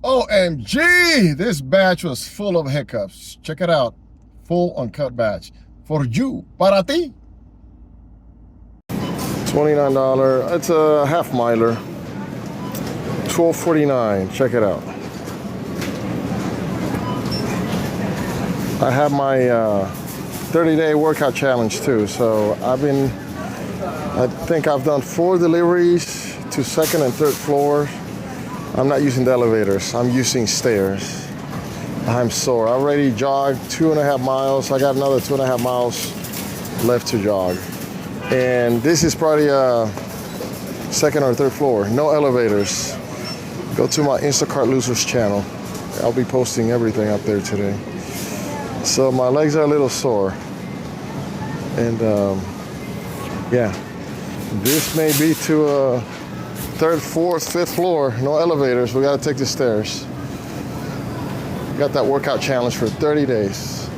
OMG, this batch was full of hiccups. Check it out. Full uncut batch. For you, para ti. $29. It's a half miler. $12.49. Check it out. I have my 30-day workout challenge too. So I think I've done 4 deliveries to second and third floors. I'm not using the elevators. I'm using stairs. I'm sore. I already jogged 2.5 miles. I got another 2.5 miles left to jog. And this is probably a second or third floor. No elevators. Go to my Instacart Losers channel. I'll be posting everything up there today. So my legs are a little sore. And yeah, this may be to a third, fourth, fifth floor. No elevators. We got to take the stairs. Got that workout challenge for 30 days.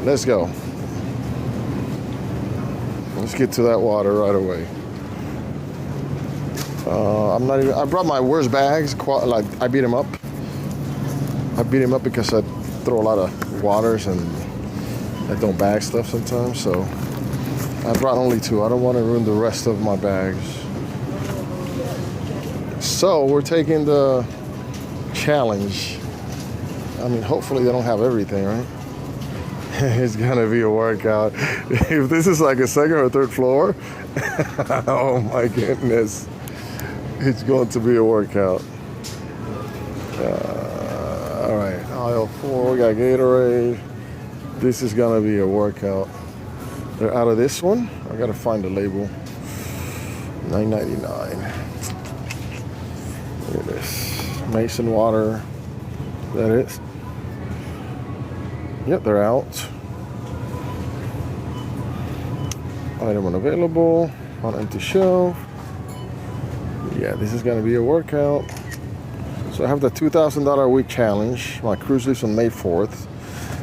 Let's go. Let's get to that water right away. I brought my worst bags. Like I beat them up. I beat them up because I throw a lot of waters and I don't bag stuff sometimes. So I brought only 2. I don't want to ruin the rest of my bags. So we're taking the challenge. I mean, hopefully they don't have everything, right? It's gonna be a workout. If this is like a second or third floor, oh my goodness, it's going to be a workout. All right, aisle 4, we got Gatorade. This is gonna be a workout. They're out of this one. I gotta find the label. $9.99. Look at this. Mason water. That is. Yep, they're out. Item unavailable. On empty shelf. Yeah, this is going to be a workout. So I have the $2,000 a week challenge. My cruise leaves on May 4th.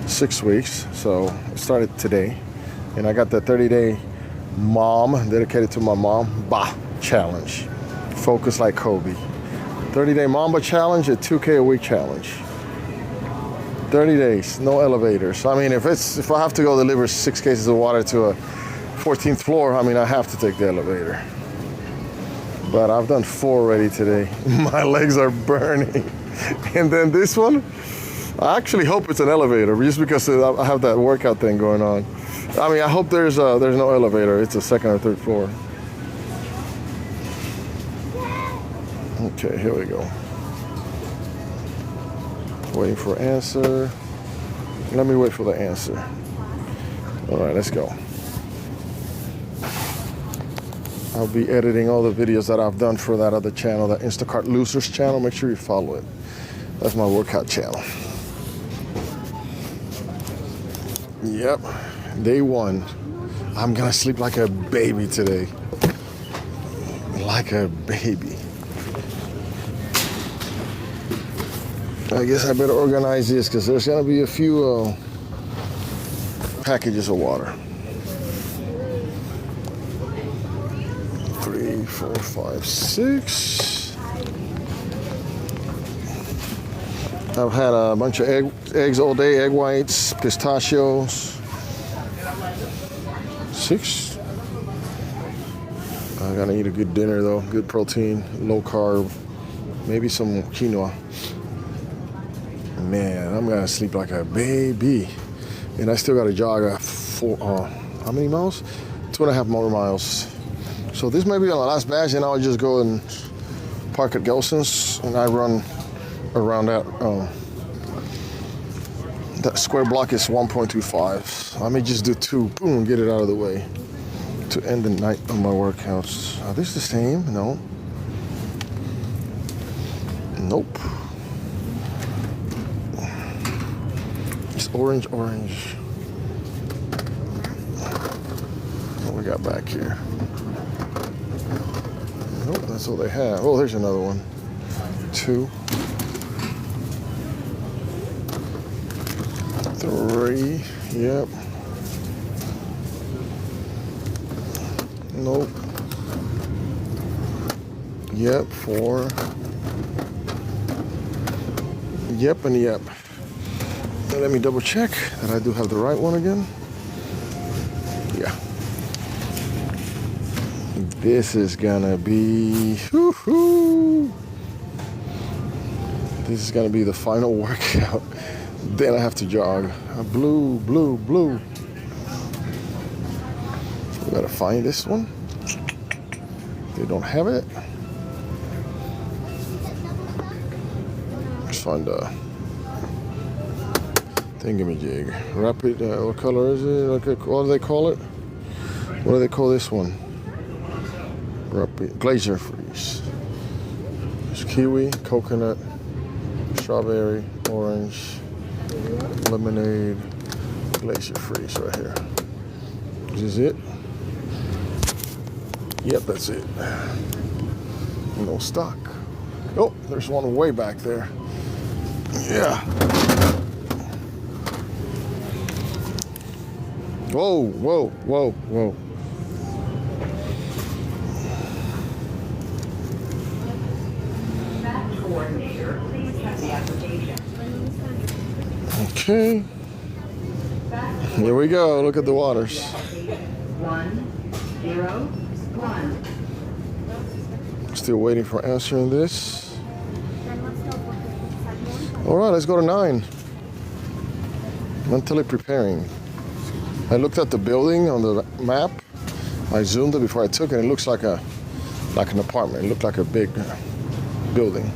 6 weeks. So I started today. And I got the 30-day mom, dedicated to my mom, challenge. Focus like Kobe. 30-day Mamba challenge, a 2K a week challenge. 30 days, no elevators. I mean, if I have to go deliver 6 cases of water to a 14th floor, I mean, I have to take the elevator. But I've done 4 already today. My legs are burning. And then this one, I actually hope it's an elevator just because I have that workout thing going on. I mean, I hope there's no elevator. It's a second or third floor. Okay, here we go. Waiting for answer. Let me wait for the answer. All right, let's go. I'll be editing all the videos that I've done for that other channel, that Instacart Losers channel. Make sure you follow it. That's my workout channel. Yep, day 1. I'm gonna sleep like a baby today. Like a baby. I guess I better organize this because there's gonna be a few packages of water. 3, 4, 5, 6. I've had a bunch of eggs all day, egg whites, pistachios. 6. I'm gonna eat a good dinner though, good protein, low carb, maybe some quinoa. Man, I'm gonna sleep like a baby. And I still gotta jog how many miles? 2.5 more miles. So this may be on the last batch, and I'll just go and park at Gelson's and I run around that square block is 1.25. I may just do 2, boom, get it out of the way to end the night of my workouts. Are these the same? No. Nope. Orange. What we got back here? Nope, that's all they have. Oh, there's another one. 2, 3. Yep. Nope. Yep, 4. Yep and yep. Now let me double check that I do have the right one again. Yeah. This is gonna be, this is gonna be the final workout. Then I have to jog. Blue. We gotta find this one. They don't have it. Let's find a thingamajig. Rapid, what color is it? Okay, what do they call it? What do they call this one? Rapid glacier freeze. There's kiwi, coconut, strawberry, orange, lemonade, glacier freeze right here. Is this it? Yep, that's it. No stock. Oh, there's one way back there. Yeah. Whoa. Okay. Here we go. Look at the waters. 101. Still waiting for answering this. All right, let's go to 9. Mentally preparing. I looked at the building on the map. I zoomed it before I took it. It looks like an apartment. It looked like a big building.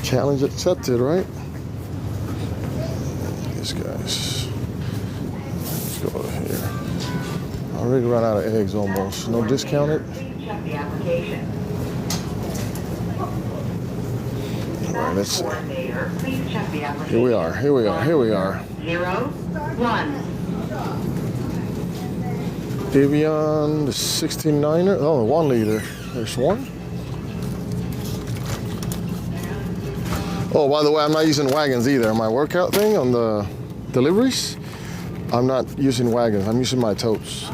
Challenge accepted, right? These guys. Let's go over here. I already ran out of eggs almost. No discounted. All right, let's see. Here we are. 01. Evian, the 69er. Oh, 1 liter. There's one. Oh, by the way, I'm not using wagons either. My workout thing on the deliveries, I'm not using wagons. I'm using my totes.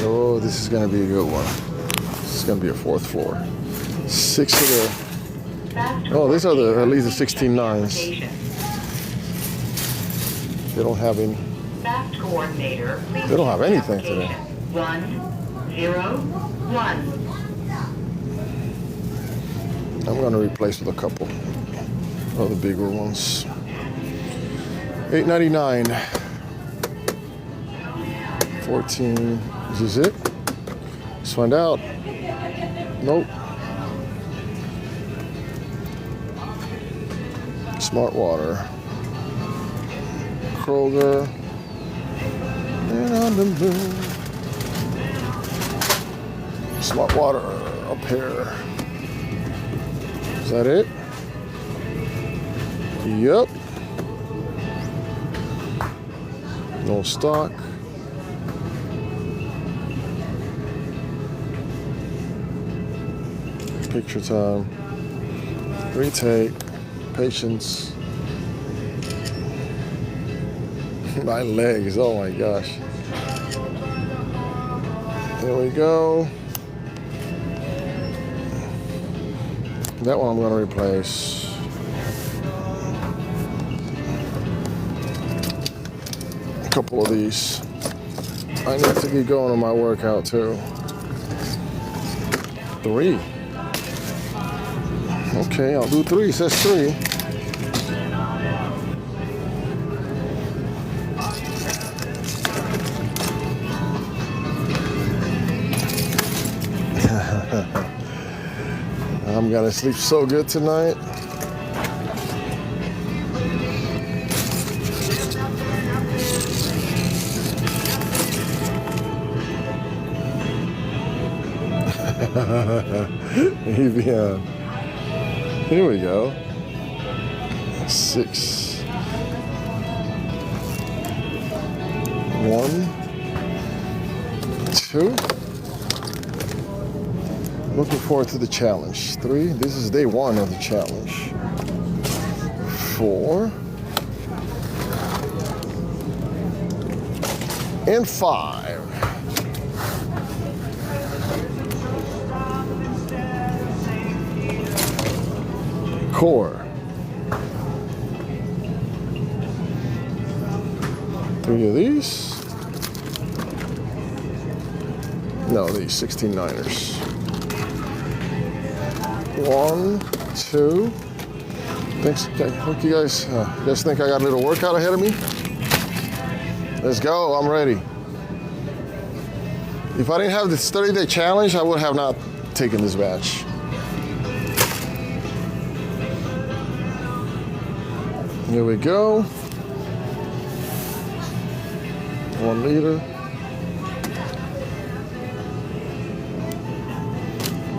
Oh, this is going to be a good one. This is going to be a 4th floor. 6 of the... Oh, these are at least the 16.9s. They don't have any. They don't have anything today. 101. I'm going to replace with a couple of the bigger ones. $8.99. 14. Is this it? Let's find out. Nope. Smart water. Kroger. And on the moon. Smart water up here. Is that it? Yep. No stock. Picture time. Retake. Patience. My legs, oh my gosh. There we go. That one I'm going to replace. A couple of these. I need to get going on my workout too. 3. Okay, I'll do 3. It says 3. I'm gonna sleep so good tonight. Evian. Here we go. 6. 1, 2. Looking forward to the challenge. 3. This is day 1 of the challenge. 4. in 5. Core. 3 of these. No, these 16-9ers. 1, 2. Thanks. Look, you guys think I got a little workout ahead of me? Let's go. I'm ready. If I didn't have this 30-day challenge, I would have not taken this batch. Here we go. 1 liter.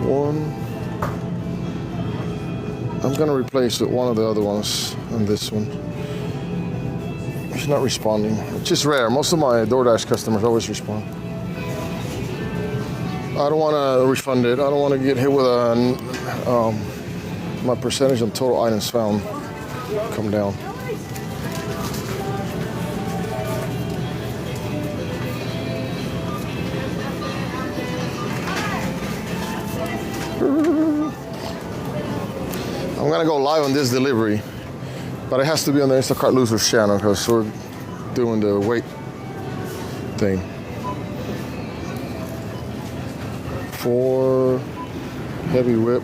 1. I'm gonna replace it, one of the other ones and this one. It's not responding, which is rare. Most of my Doordash customers always respond. I don't want to refund it. I don't want to get hit with my percentage on total items found come down. I'm gonna go live on this delivery, but it has to be on the Instacart Losers channel because we're doing the weight thing. 4 heavy whip.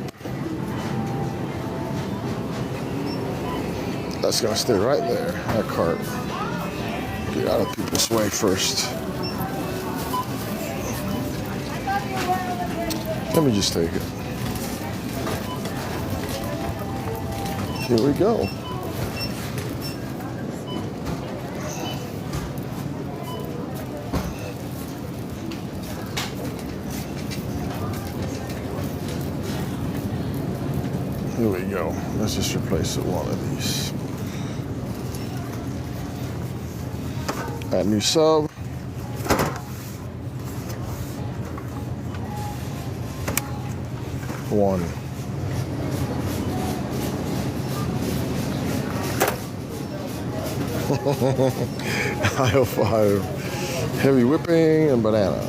That's gonna stay right there, that cart. Get out of people's way first. Let me just take it. Here we go. Here we go. Let's just replace it, one of these. Add new sub. One. Aisle 5. Heavy whipping and banana.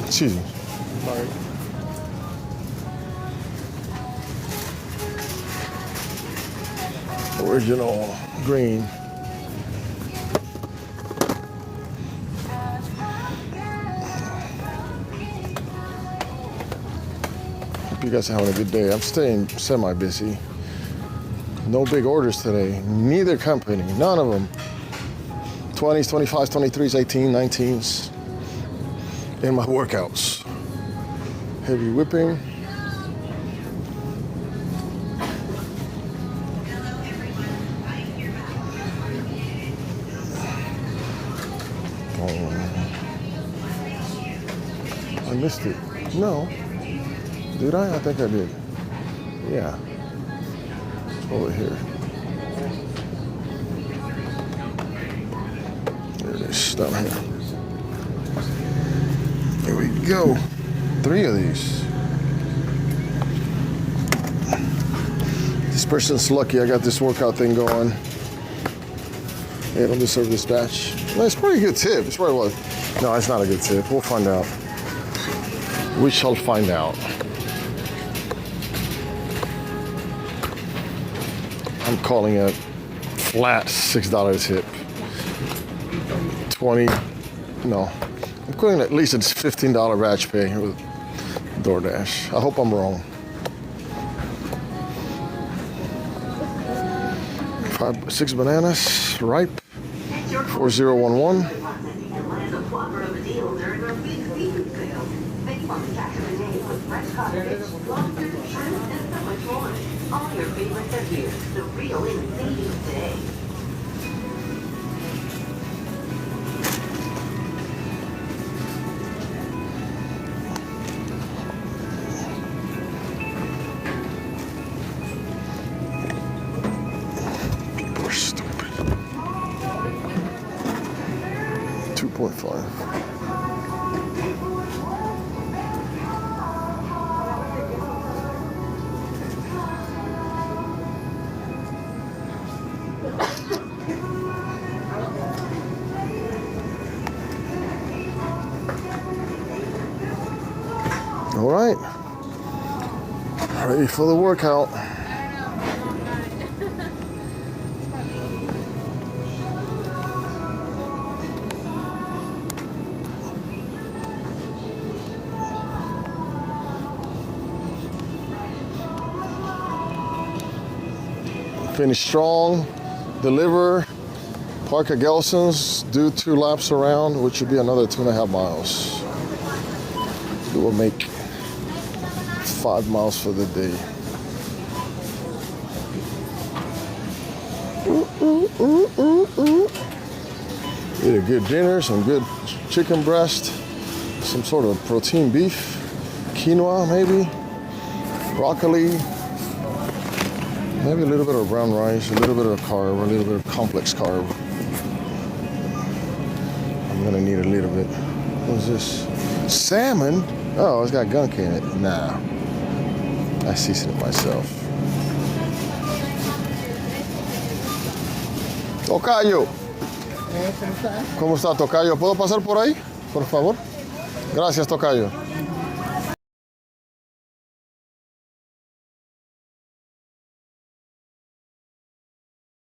Excuse me. Sorry. Original green. Hope you guys are having a good day. I'm staying semi-busy. No big orders today. Neither company. None of them. 20s, 25s, 23s, 18s, 19s. In my workouts. Heavy whipping. I missed it. No. Did I? I think I did. Yeah. It's over here. There it is, down here. Here we go. 3 of these. This person's lucky I got this workout thing going. They don't deserve this batch. No, it's probably a good tip. It's probably what? No, it's not a good tip. We'll find out. We shall find out. I'm calling it flat $6 tip. 20, no. I'm calling it at least it's $15 batch pay with Doordash. I hope I'm wrong. 6 bananas, ripe, 4011. All your favorites are here. The real savings today. People are stupid. 2.5. All right. Ready for the workout. Finish strong, deliver, park at Gelson's, do 2 laps around, which should be another 2.5 miles. It will make 5 miles for the day. Eat a good dinner, some good chicken breast, some sort of protein beef, quinoa maybe, broccoli, maybe a little bit of brown rice, a little bit of carb, a little bit of complex carb. I'm gonna need a little bit. What's this? Salmon? Oh, it's got gunk in it. Nah, I season it myself. Tocayo. ¿Cómo está, Tocayo? ¿Puedo pasar por ahí, por favor? Gracias, Tocayo.